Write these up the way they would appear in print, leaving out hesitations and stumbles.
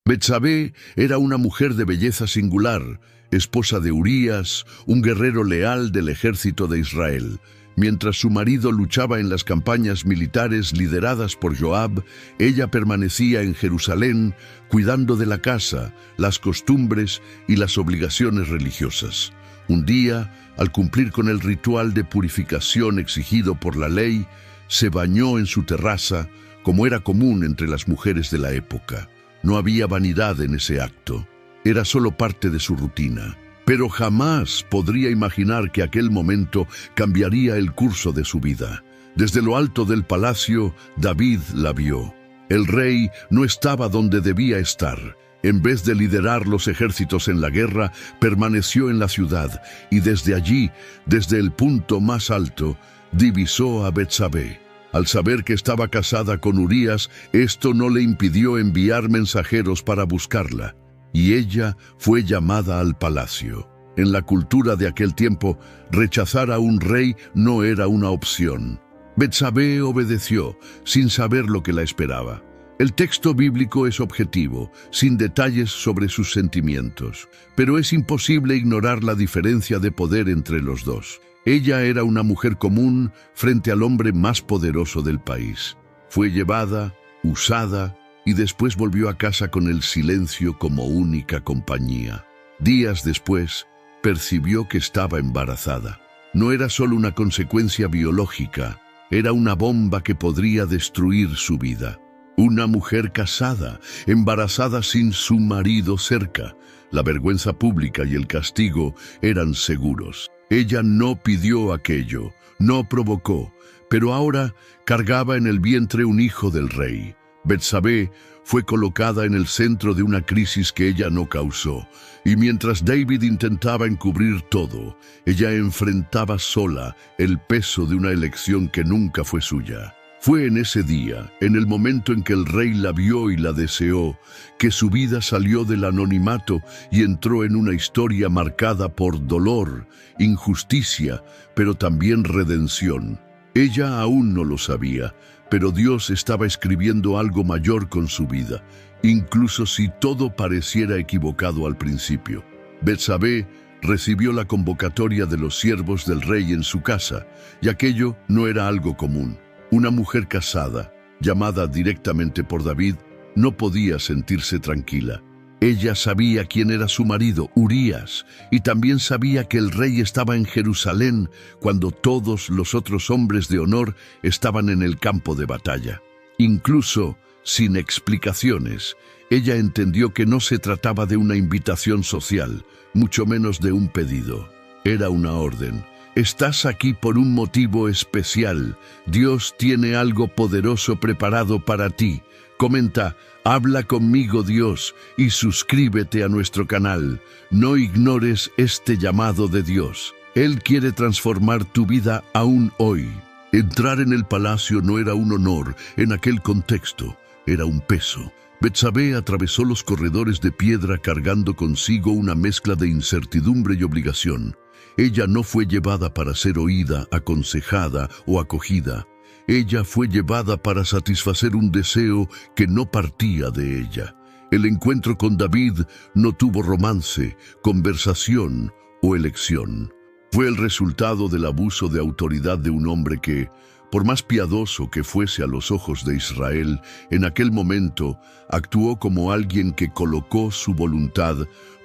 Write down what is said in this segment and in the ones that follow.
Betsabé era una mujer de belleza singular, esposa de Urías, un guerrero leal del ejército de Israel. Mientras su marido luchaba en las campañas militares lideradas por Joab, ella permanecía en Jerusalén, cuidando de la casa, las costumbres y las obligaciones religiosas. Un día, al cumplir con el ritual de purificación exigido por la ley, se bañó en su terraza, como era común entre las mujeres de la época. No había vanidad en ese acto, era solo parte de su rutina. Pero jamás podría imaginar que aquel momento cambiaría el curso de su vida. Desde lo alto del palacio, David la vio. El rey no estaba donde debía estar. En vez de liderar los ejércitos en la guerra, permaneció en la ciudad, y desde allí, desde el punto más alto, divisó a Betsabé. Al saber que estaba casada con Urías, esto no le impidió enviar mensajeros para buscarla, y ella fue llamada al palacio. En la cultura de aquel tiempo, rechazar a un rey no era una opción. Betsabé obedeció, sin saber lo que la esperaba. El texto bíblico es objetivo, sin detalles sobre sus sentimientos, pero es imposible ignorar la diferencia de poder entre los dos. Ella era una mujer común frente al hombre más poderoso del país. Fue llevada, usada, y después volvió a casa con el silencio como única compañía. Días después, percibió que estaba embarazada. No era solo una consecuencia biológica, era una bomba que podría destruir su vida. Una mujer casada, embarazada sin su marido cerca. La vergüenza pública y el castigo eran seguros. Ella no pidió aquello, no provocó, pero ahora cargaba en el vientre un hijo del rey. Betsabé fue colocada en el centro de una crisis que ella no causó, y mientras David intentaba encubrir todo, ella enfrentaba sola el peso de una elección que nunca fue suya. Fue en ese día, en el momento en que el rey la vio y la deseó, que su vida salió del anonimato y entró en una historia marcada por dolor, injusticia, pero también redención. Ella aún no lo sabía, pero Dios estaba escribiendo algo mayor con su vida, incluso si todo pareciera equivocado al principio. Betsabé recibió la convocatoria de los siervos del rey en su casa, y aquello no era algo común. Una mujer casada, llamada directamente por David, no podía sentirse tranquila. Ella sabía quién era su marido, Urías, y también sabía que el rey estaba en Jerusalén cuando todos los otros hombres de honor estaban en el campo de batalla. Incluso, sin explicaciones, ella entendió que no se trataba de una invitación social, mucho menos de un pedido. Era una orden. Estás aquí por un motivo especial. Dios tiene algo poderoso preparado para ti. Comenta, habla conmigo Dios, y suscríbete a nuestro canal. No ignores este llamado de Dios. Él quiere transformar tu vida aún hoy. Entrar en el palacio no era un honor en aquel contexto, era un peso. Betsabé atravesó los corredores de piedra cargando consigo una mezcla de incertidumbre y obligación. Ella no fue llevada para ser oída, aconsejada o acogida. Ella fue llevada para satisfacer un deseo que no partía de ella. El encuentro con David no tuvo romance, conversación o elección. Fue el resultado del abuso de autoridad de un hombre que, por más piadoso que fuese a los ojos de Israel, en aquel momento actuó como alguien que colocó su voluntad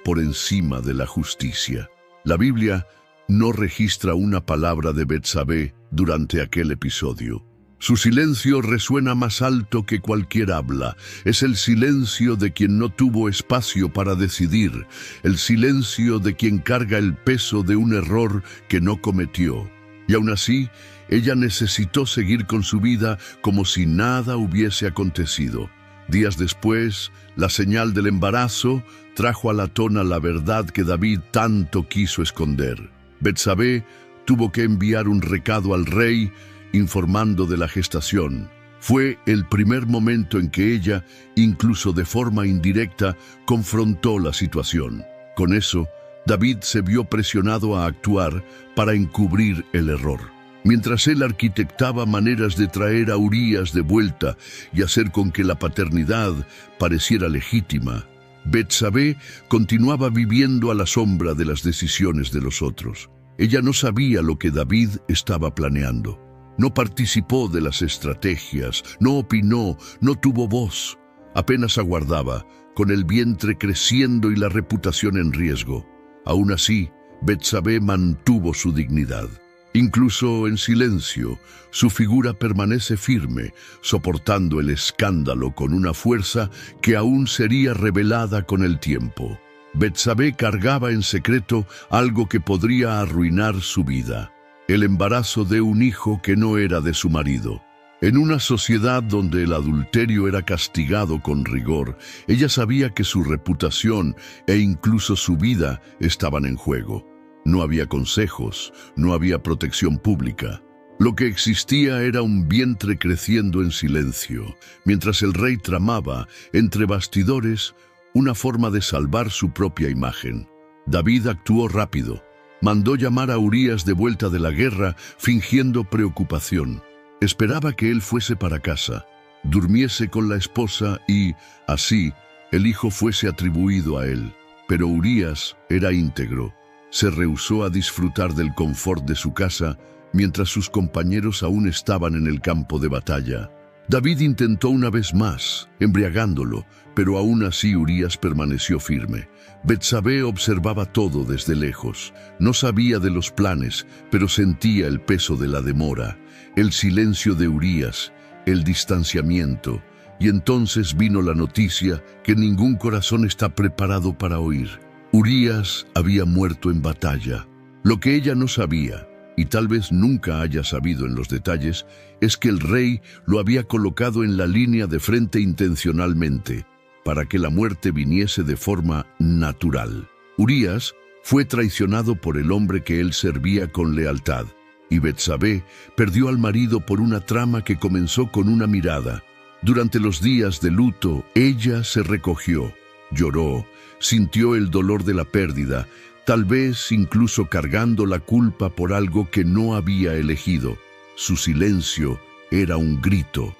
por encima de la justicia. La Biblia no registra una palabra de Betsabé durante aquel episodio. Su silencio resuena más alto que cualquier habla. Es el silencio de quien no tuvo espacio para decidir, el silencio de quien carga el peso de un error que no cometió. Y aún así, ella necesitó seguir con su vida como si nada hubiese acontecido. Días después, la señal del embarazo trajo a la tona la verdad que David tanto quiso esconder. Betsabé tuvo que enviar un recado al rey informando de la gestación. Fue el primer momento en que ella, incluso de forma indirecta, confrontó la situación. Con eso, David se vio presionado a actuar para encubrir el error. Mientras él arquitectaba maneras de traer a Urías de vuelta y hacer con que la paternidad pareciera legítima, Betsabé continuaba viviendo a la sombra de las decisiones de los otros. Ella no sabía lo que David estaba planeando. No participó de las estrategias, no opinó, no tuvo voz. Apenas aguardaba, con el vientre creciendo y la reputación en riesgo. Aún así, Betsabé mantuvo su dignidad. Incluso en silencio, su figura permanece firme, soportando el escándalo con una fuerza que aún sería revelada con el tiempo. Betsabé cargaba en secreto algo que podría arruinar su vida: el embarazo de un hijo que no era de su marido. En una sociedad donde el adulterio era castigado con rigor, ella sabía que su reputación e incluso su vida estaban en juego. No había consejos, no había protección pública. Lo que existía era un vientre creciendo en silencio, mientras el rey tramaba, entre bastidores, una forma de salvar su propia imagen. David actuó rápido. Mandó llamar a Urías de vuelta de la guerra, fingiendo preocupación. Esperaba que él fuese para casa, durmiese con la esposa y, así, el hijo fuese atribuido a él. Pero Urías era íntegro. Se rehusó a disfrutar del confort de su casa mientras sus compañeros aún estaban en el campo de batalla. David intentó una vez más, embriagándolo, pero aún así Urías permaneció firme. Betsabé observaba todo desde lejos. No sabía de los planes, pero sentía el peso de la demora, el silencio de Urías, el distanciamiento. Y entonces vino la noticia que ningún corazón está preparado para oír. Urías había muerto en batalla. Lo que ella no sabía, y tal vez nunca haya sabido en los detalles, es que el rey lo había colocado en la línea de frente intencionalmente, para que la muerte viniese de forma natural. Urías fue traicionado por el hombre que él servía con lealtad, y Betsabé perdió al marido por una trama que comenzó con una mirada. Durante los días de luto, ella se recogió, lloró, sintió el dolor de la pérdida, tal vez incluso cargando la culpa por algo que no había elegido. Su silencio era un grito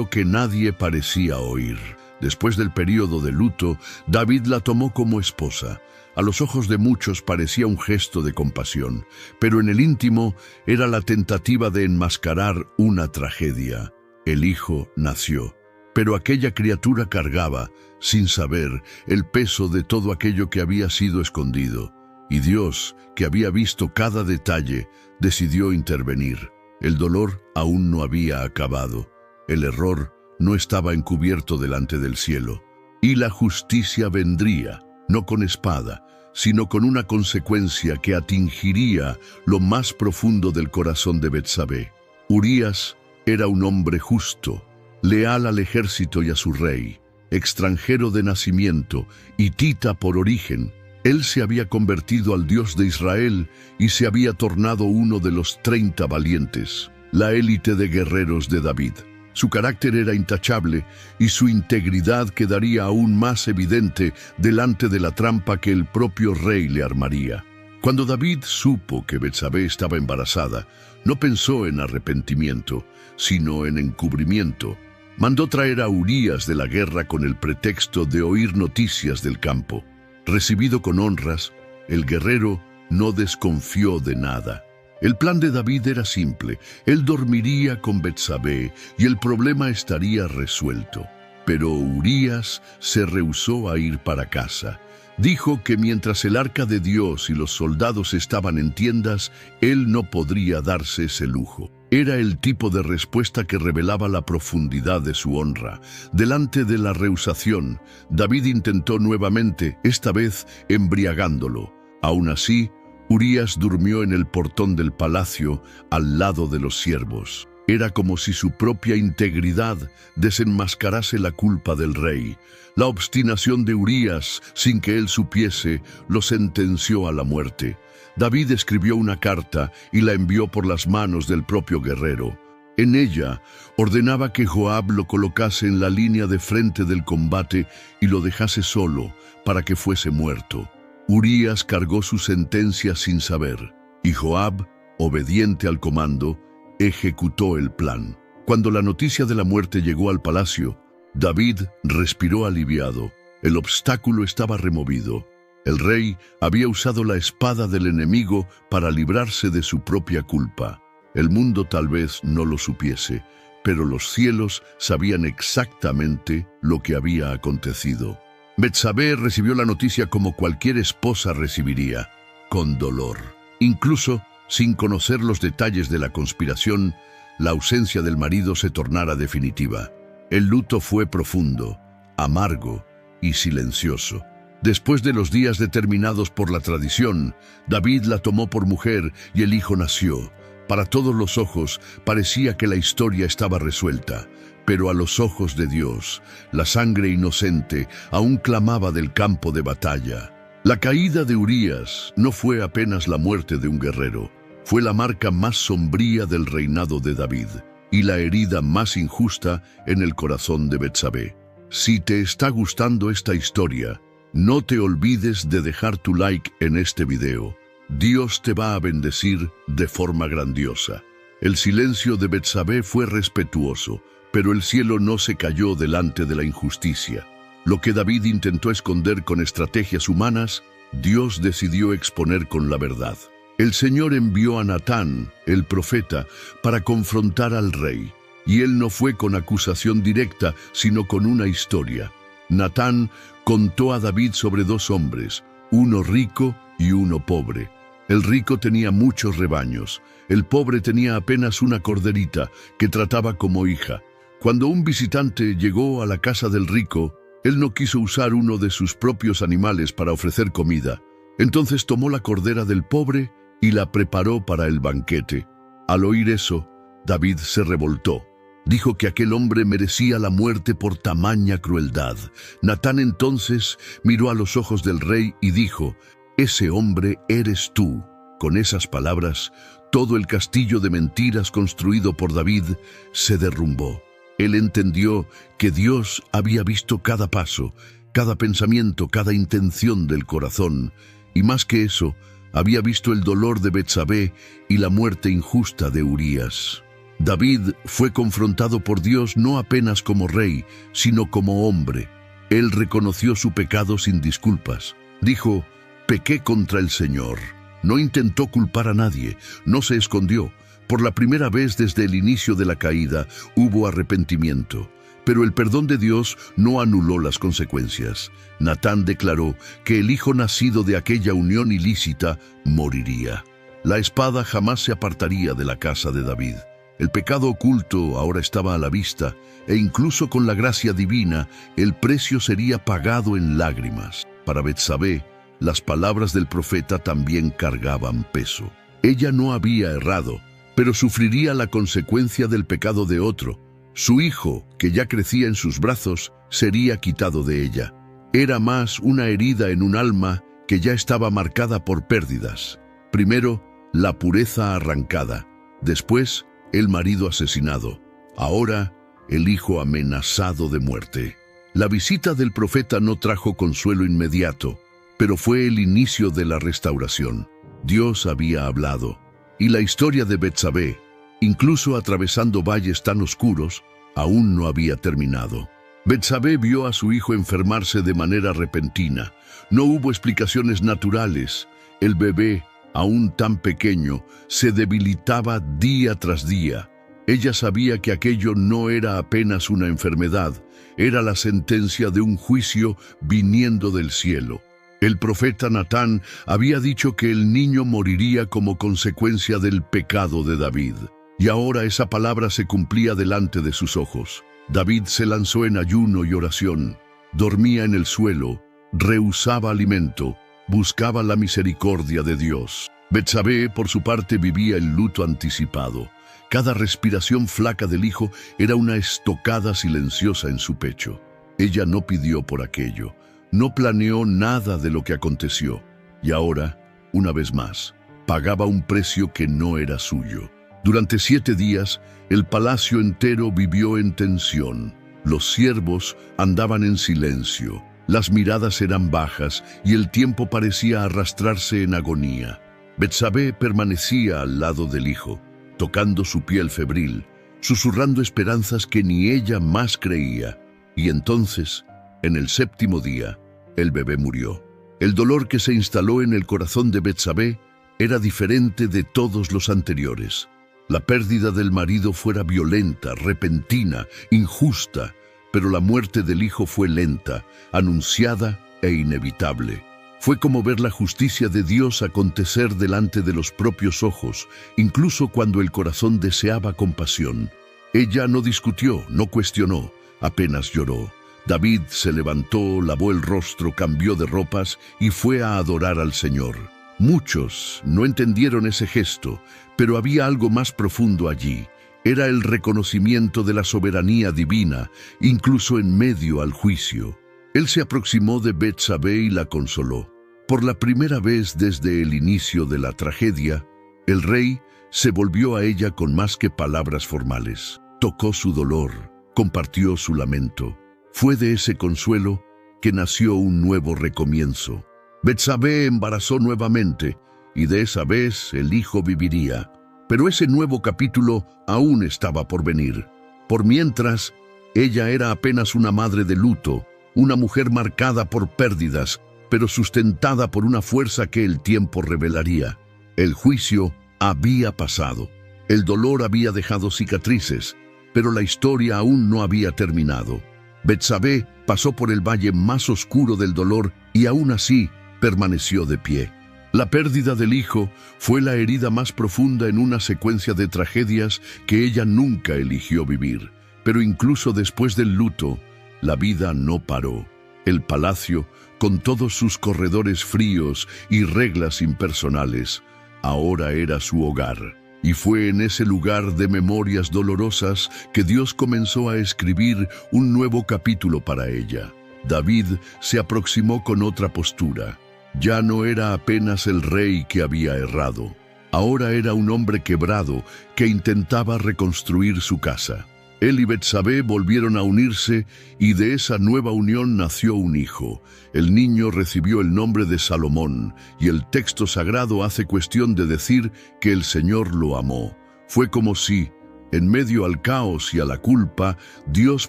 que nadie parecía oír. Después del período de luto, David la tomó como esposa. A los ojos de muchos parecía un gesto de compasión, pero en el íntimo era la tentativa de enmascarar una tragedia. El hijo nació, pero aquella criatura cargaba, sin saber, el peso de todo aquello que había sido escondido. Y Dios, que había visto cada detalle, decidió intervenir. El dolor aún no había acabado. El error no estaba encubierto delante del cielo. Y la justicia vendría, no con espada, sino con una consecuencia que atingiría lo más profundo del corazón de Betsabé. Urías era un hombre justo, leal al ejército y a su rey. Extranjero de nacimiento, hitita por origen, él se había convertido al Dios de Israel y se había tornado uno de los 30 valientes, la élite de guerreros de David. Su carácter era intachable y su integridad quedaría aún más evidente delante de la trampa que el propio rey le armaría. Cuando David supo que Betsabé estaba embarazada, no pensó en arrepentimiento, sino en encubrimiento. Mandó traer a Urías de la guerra con el pretexto de oír noticias del campo. Recibido con honras, el guerrero no desconfió de nada. El plan de David era simple. Él dormiría con Betsabé y el problema estaría resuelto. Pero Urías se rehusó a ir para casa. Dijo que mientras el arca de Dios y los soldados estaban en tiendas, él no podría darse ese lujo. Era el tipo de respuesta que revelaba la profundidad de su honra. Delante de la rehusación, David intentó nuevamente, esta vez embriagándolo. Aún así, Urías durmió en el portón del palacio, al lado de los siervos. Era como si su propia integridad desenmascarase la culpa del rey. La obstinación de Urías, sin que él supiese, lo sentenció a la muerte. David escribió una carta y la envió por las manos del propio guerrero. En ella, ordenaba que Joab lo colocase en la línea de frente del combate y lo dejase solo para que fuese muerto. Urías cargó su sentencia sin saber, y Joab, obediente al comando, ejecutó el plan. Cuando la noticia de la muerte llegó al palacio, David respiró aliviado. El obstáculo estaba removido. El rey había usado la espada del enemigo para librarse de su propia culpa. El mundo tal vez no lo supiese, pero los cielos sabían exactamente lo que había acontecido. Betsabé recibió la noticia como cualquier esposa recibiría, con dolor. Incluso sin conocer los detalles de la conspiración, la ausencia del marido se tornara definitiva. El luto fue profundo, amargo y silencioso. Después de los días determinados por la tradición, David la tomó por mujer y el hijo nació. Para todos los ojos parecía que la historia estaba resuelta, pero a los ojos de Dios, la sangre inocente aún clamaba del campo de batalla. La caída de Urías no fue apenas la muerte de un guerrero, fue la marca más sombría del reinado de David y la herida más injusta en el corazón de Betsabé. Si te está gustando esta historia, no te olvides de dejar tu like en este video. Dios te va a bendecir de forma grandiosa. El silencio de Betsabé fue respetuoso, pero el cielo no se cayó delante de la injusticia. Lo que David intentó esconder con estrategias humanas, Dios decidió exponer con la verdad. El Señor envió a Natán, el profeta, para confrontar al rey, y él no fue con acusación directa, sino con una historia. Natán contó a David sobre dos hombres, uno rico y uno pobre. El rico tenía muchos rebaños, el pobre tenía apenas una corderita que trataba como hija. Cuando un visitante llegó a la casa del rico, él no quiso usar uno de sus propios animales para ofrecer comida. Entonces tomó la cordera del pobre y la preparó para el banquete. Al oír eso, David se revoltó. Dijo que aquel hombre merecía la muerte por tamaña crueldad. Natán entonces miró a los ojos del rey y dijo: «Ese hombre eres tú». Con esas palabras, todo el castillo de mentiras construido por David se derrumbó. Él entendió que Dios había visto cada paso, cada pensamiento, cada intención del corazón, y más que eso, había visto el dolor de Betsabé y la muerte injusta de Urías. David fue confrontado por Dios no apenas como rey, sino como hombre. Él reconoció su pecado sin disculpas. Dijo: «Pequé contra el Señor». No intentó culpar a nadie, no se escondió. Por la primera vez desde el inicio de la caída hubo arrepentimiento. Pero el perdón de Dios no anuló las consecuencias. Natán declaró que el hijo nacido de aquella unión ilícita moriría. La espada jamás se apartaría de la casa de David. El pecado oculto ahora estaba a la vista, e incluso con la gracia divina, el precio sería pagado en lágrimas. Para Betsabé, las palabras del profeta también cargaban peso. Ella no había errado, pero sufriría la consecuencia del pecado de otro. Su hijo, que ya crecía en sus brazos, sería quitado de ella. Era más una herida en un alma que ya estaba marcada por pérdidas. Primero, la pureza arrancada. Después, el marido asesinado. Ahora, el hijo amenazado de muerte. La visita del profeta no trajo consuelo inmediato, pero fue el inicio de la restauración. Dios había hablado, y la historia de Betsabé, incluso atravesando valles tan oscuros, aún no había terminado. Betsabé vio a su hijo enfermarse de manera repentina. No hubo explicaciones naturales. El bebé, aún tan pequeño, se debilitaba día tras día. Ella sabía que aquello no era apenas una enfermedad, era la sentencia de un juicio viniendo del cielo. El profeta Natán había dicho que el niño moriría como consecuencia del pecado de David. Y ahora esa palabra se cumplía delante de sus ojos. David se lanzó en ayuno y oración. Dormía en el suelo, rehusaba alimento, buscaba la misericordia de Dios. Betsabé, por su parte, vivía el luto anticipado. Cada respiración flaca del hijo era una estocada silenciosa en su pecho. Ella no pidió por aquello. No planeó nada de lo que aconteció, y ahora, una vez más, pagaba un precio que no era suyo. Durante 7 días, el palacio entero vivió en tensión. Los siervos andaban en silencio, las miradas eran bajas y el tiempo parecía arrastrarse en agonía. Betsabé permanecía al lado del hijo, tocando su piel febril, susurrando esperanzas que ni ella más creía. Y entonces, En el séptimo día, el bebé murió. El dolor que se instaló en el corazón de Betsabé era diferente de todos los anteriores. La pérdida del marido fuera violenta, repentina, injusta, pero la muerte del hijo fue lenta, anunciada e inevitable. Fue como ver la justicia de Dios acontecer delante de los propios ojos, incluso cuando el corazón deseaba compasión. Ella no discutió, no cuestionó, apenas lloró. David se levantó, lavó el rostro, cambió de ropas y fue a adorar al Señor. Muchos no entendieron ese gesto, pero había algo más profundo allí. Era el reconocimiento de la soberanía divina, incluso en medio al juicio. Él se aproximó de Betsabé y la consoló. Por la primera vez desde el inicio de la tragedia, el rey se volvió a ella con más que palabras formales. Tocó su dolor, compartió su lamento. Fue de ese consuelo que nació un nuevo recomienzo. Betsabé embarazó nuevamente, y de esa vez el hijo viviría. Pero ese nuevo capítulo aún estaba por venir. Por mientras, ella era apenas una madre de luto, una mujer marcada por pérdidas, pero sustentada por una fuerza que el tiempo revelaría. El juicio había pasado. El dolor había dejado cicatrices, pero la historia aún no había terminado. Betsabé pasó por el valle más oscuro del dolor y aún así permaneció de pie. La pérdida del hijo fue la herida más profunda en una secuencia de tragedias que ella nunca eligió vivir. Pero incluso después del luto, la vida no paró. El palacio, con todos sus corredores fríos y reglas impersonales, ahora era su hogar. Y fue en ese lugar de memorias dolorosas que Dios comenzó a escribir un nuevo capítulo para ella. David se aproximó con otra postura. Ya no era apenas el rey que había errado. Ahora era un hombre quebrado que intentaba reconstruir su casa. Él y Betsabé volvieron a unirse y de esa nueva unión nació un hijo. El niño recibió el nombre de Salomón y el texto sagrado hace cuestión de decir que el Señor lo amó. Fue como si, en medio al caos y a la culpa, Dios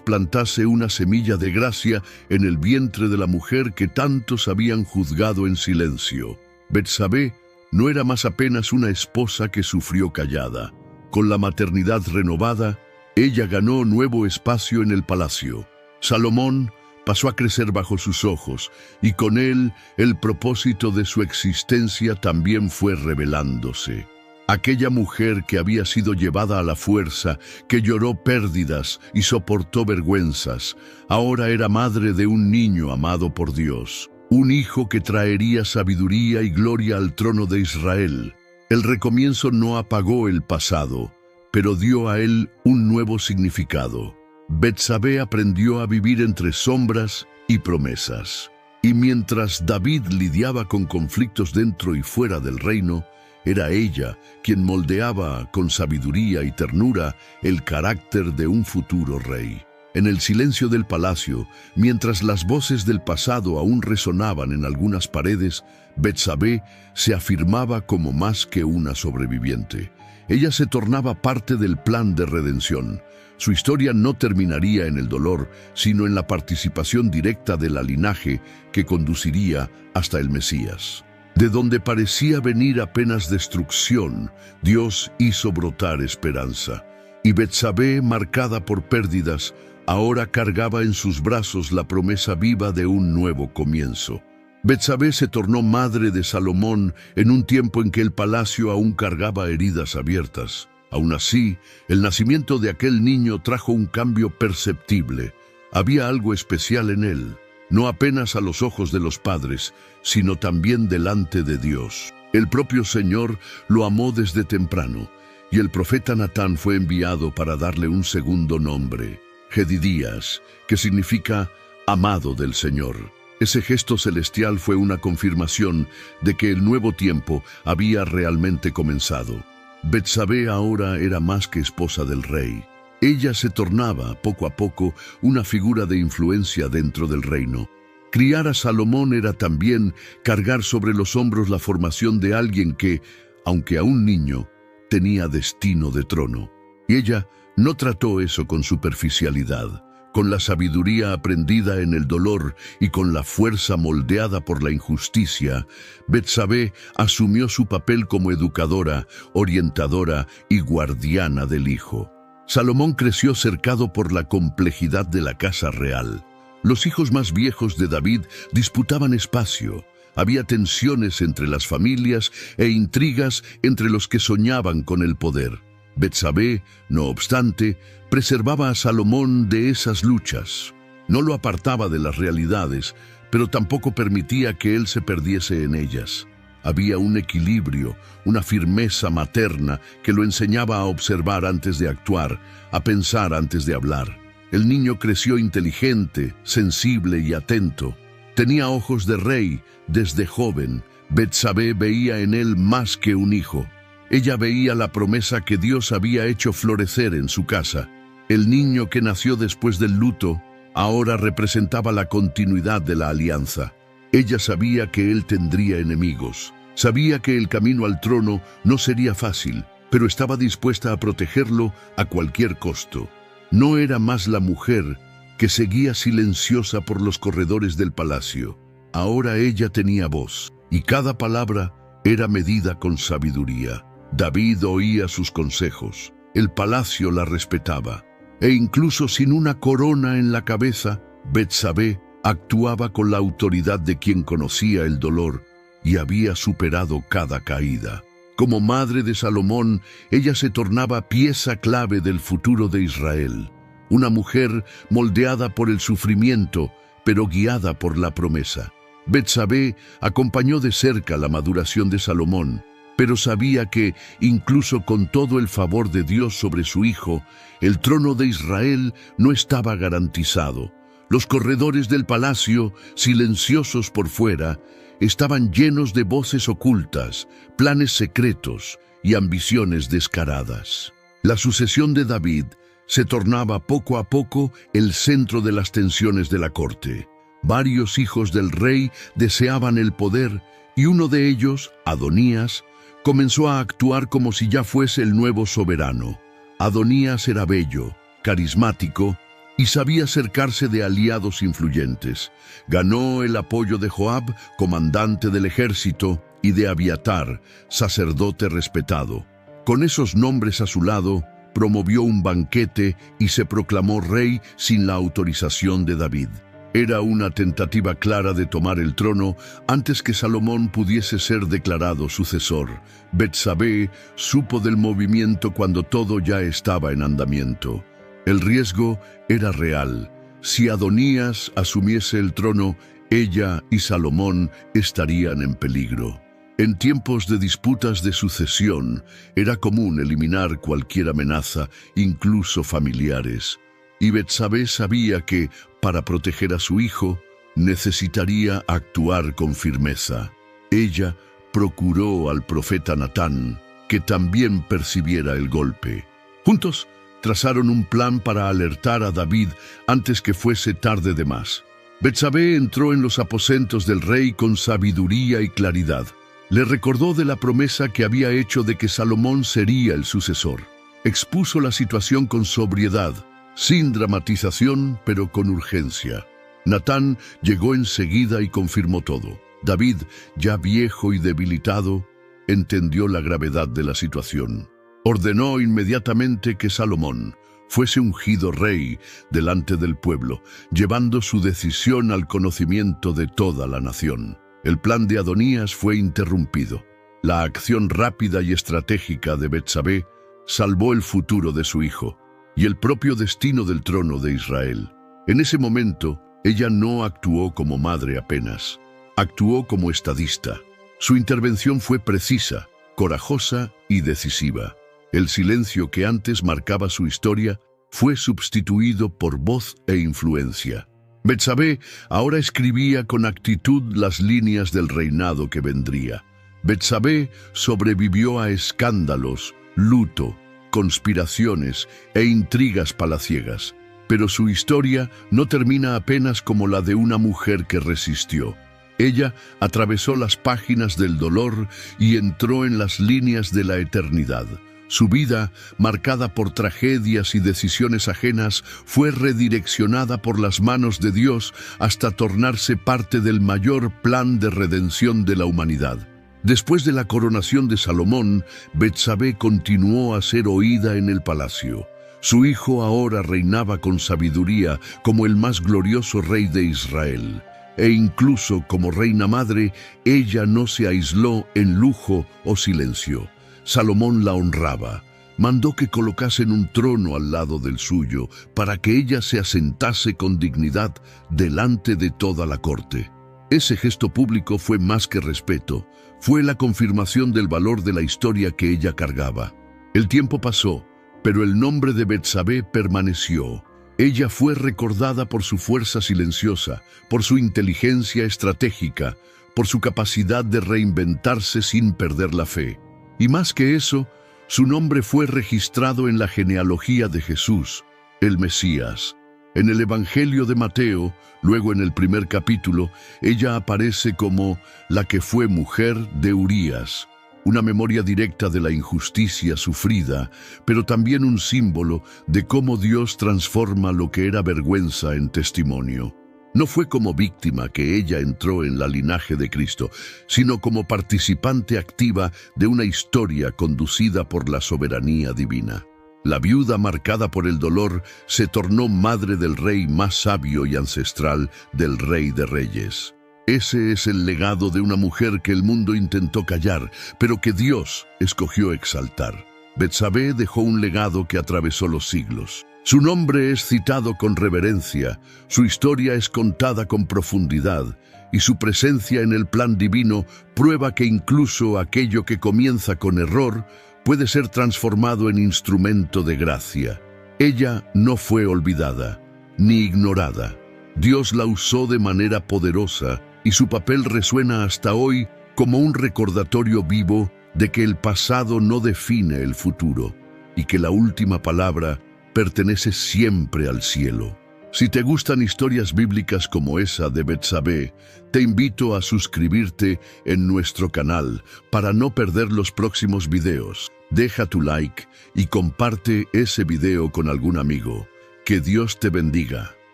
plantase una semilla de gracia en el vientre de la mujer que tantos habían juzgado en silencio. Betsabé no era más apenas una esposa que sufrió callada. Con la maternidad renovada, ella ganó nuevo espacio en el palacio. Salomón pasó a crecer bajo sus ojos, y con él el propósito de su existencia también fue revelándose. Aquella mujer que había sido llevada a la fuerza, que lloró pérdidas y soportó vergüenzas, ahora era madre de un niño amado por Dios, un hijo que traería sabiduría y gloria al trono de Israel. El recomienzo no apagó el pasado, pero dio a él un nuevo significado. Betsabé aprendió a vivir entre sombras y promesas. Y mientras David lidiaba con conflictos dentro y fuera del reino, era ella quien moldeaba con sabiduría y ternura el carácter de un futuro rey. En el silencio del palacio, mientras las voces del pasado aún resonaban en algunas paredes, Betsabé se afirmaba como más que una sobreviviente. Ella se tornaba parte del plan de redención. Su historia no terminaría en el dolor, sino en la participación directa de la linaje que conduciría hasta el Mesías. De donde parecía venir apenas destrucción, Dios hizo brotar esperanza. Y Betsabé, marcada por pérdidas, ahora cargaba en sus brazos la promesa viva de un nuevo comienzo. Betsabé se tornó madre de Salomón en un tiempo en que el palacio aún cargaba heridas abiertas. Aún así, el nacimiento de aquel niño trajo un cambio perceptible. Había algo especial en él, no apenas a los ojos de los padres, sino también delante de Dios. El propio Señor lo amó desde temprano, y el profeta Natán fue enviado para darle un segundo nombre, Jedidías, que significa amado del Señor. Ese gesto celestial fue una confirmación de que el nuevo tiempo había realmente comenzado. Betsabé ahora era más que esposa del rey. Ella se tornaba, poco a poco, una figura de influencia dentro del reino. Criar a Salomón era también cargar sobre los hombros la formación de alguien que, aunque aún niño, tenía destino de trono. Y ella no trató eso con superficialidad. Con la sabiduría aprendida en el dolor y con la fuerza moldeada por la injusticia, Betsabé asumió su papel como educadora, orientadora y guardiana del hijo. Salomón creció cercado por la complejidad de la casa real. Los hijos más viejos de David disputaban espacio. Había tensiones entre las familias e intrigas entre los que soñaban con el poder. Betsabé, no obstante, preservaba a Salomón de esas luchas. No lo apartaba de las realidades, pero tampoco permitía que él se perdiese en ellas. Había un equilibrio, una firmeza materna que lo enseñaba a observar antes de actuar, a pensar antes de hablar. El niño creció inteligente, sensible y atento. Tenía ojos de rey desde joven. Betsabé veía en él más que un hijo. Ella veía la promesa que Dios había hecho florecer en su casa. El niño que nació después del luto ahora representaba la continuidad de la alianza. Ella sabía que él tendría enemigos. Sabía que el camino al trono no sería fácil, pero estaba dispuesta a protegerlo a cualquier costo. No era más la mujer que seguía silenciosa por los corredores del palacio. Ahora ella tenía voz, y cada palabra era medida con sabiduría. David oía sus consejos, el palacio la respetaba, e incluso sin una corona en la cabeza, Betsabé actuaba con la autoridad de quien conocía el dolor y había superado cada caída. Como madre de Salomón, ella se tornaba pieza clave del futuro de Israel. Una mujer moldeada por el sufrimiento, pero guiada por la promesa. Betsabé acompañó de cerca la maduración de Salomón, pero sabía que, incluso con todo el favor de Dios sobre su hijo, el trono de Israel no estaba garantizado. Los corredores del palacio, silenciosos por fuera, estaban llenos de voces ocultas, planes secretos y ambiciones descaradas. La sucesión de David se tornaba poco a poco el centro de las tensiones de la corte. Varios hijos del rey deseaban el poder y uno de ellos, Adonías, comenzó a actuar como si ya fuese el nuevo soberano. Adonías era bello, carismático y sabía acercarse de aliados influyentes. Ganó el apoyo de Joab, comandante del ejército, y de Abiatar, sacerdote respetado. Con esos nombres a su lado, promovió un banquete y se proclamó rey sin la autorización de David. Era una tentativa clara de tomar el trono antes que Salomón pudiese ser declarado sucesor. Betsabé supo del movimiento cuando todo ya estaba en andamiento. El riesgo era real. Si Adonías asumiese el trono, ella y Salomón estarían en peligro. En tiempos de disputas de sucesión, era común eliminar cualquier amenaza, incluso familiares. Y Betsabé sabía que, para proteger a su hijo, necesitaría actuar con firmeza. Ella procuró al profeta Natán, que también percibiera el golpe. Juntos, trazaron un plan para alertar a David antes que fuese tarde de más. Betsabé entró en los aposentos del rey con sabiduría y claridad. Le recordó de la promesa que había hecho de que Salomón sería el sucesor. Expuso la situación con sobriedad, sin dramatización, pero con urgencia. Natán llegó enseguida y confirmó todo. David, ya viejo y debilitado, entendió la gravedad de la situación. Ordenó inmediatamente que Salomón fuese ungido rey delante del pueblo, llevando su decisión al conocimiento de toda la nación. El plan de Adonías fue interrumpido. La acción rápida y estratégica de Betsabé salvó el futuro de su hijo y el propio destino del trono de Israel. En ese momento, ella no actuó como madre apenas, actuó como estadista. Su intervención fue precisa, corajosa y decisiva. El silencio que antes marcaba su historia fue sustituido por voz e influencia. Betsabé ahora escribía con actitud las líneas del reinado que vendría. Betsabé sobrevivió a escándalos, luto, conspiraciones e intrigas palaciegas, pero su historia no termina apenas como la de una mujer que resistió. Ella atravesó las páginas del dolor y entró en las líneas de la eternidad. Su vida, marcada por tragedias y decisiones ajenas, fue redireccionada por las manos de Dios hasta tornarse parte del mayor plan de redención de la humanidad. Después de la coronación de Salomón, Betsabé continuó a ser oída en el palacio. Su hijo ahora reinaba con sabiduría como el más glorioso rey de Israel. E incluso como reina madre, ella no se aisló en lujo o silencio. Salomón la honraba. Mandó que colocasen un trono al lado del suyo para que ella se asentase con dignidad delante de toda la corte. Ese gesto público fue más que respeto, fue la confirmación del valor de la historia que ella cargaba. El tiempo pasó, pero el nombre de Betsabé permaneció. Ella fue recordada por su fuerza silenciosa, por su inteligencia estratégica, por su capacidad de reinventarse sin perder la fe. Y más que eso, su nombre fue registrado en la genealogía de Jesús, el Mesías. En el Evangelio de Mateo, luego en el primer capítulo, ella aparece como la que fue mujer de Urías, una memoria directa de la injusticia sufrida, pero también un símbolo de cómo Dios transforma lo que era vergüenza en testimonio. No fue como víctima que ella entró en la linaje de Cristo, sino como participante activa de una historia conducida por la soberanía divina. La viuda marcada por el dolor se tornó madre del rey más sabio y ancestral, del Rey de Reyes. Ese es el legado de una mujer que el mundo intentó callar, pero que Dios escogió exaltar. Betsabé dejó un legado que atravesó los siglos. Su nombre es citado con reverencia, su historia es contada con profundidad, y su presencia en el plan divino prueba que incluso aquello que comienza con error puede ser transformado en instrumento de gracia. Ella no fue olvidada, ni ignorada. Dios la usó de manera poderosa, y su papel resuena hasta hoy como un recordatorio vivo de que el pasado no define el futuro, y que la última palabra pertenece siempre al cielo. Si te gustan historias bíblicas como esa de Betsabé, te invito a suscribirte en nuestro canal para no perder los próximos videos. Deja tu like y comparte ese video con algún amigo. Que Dios te bendiga.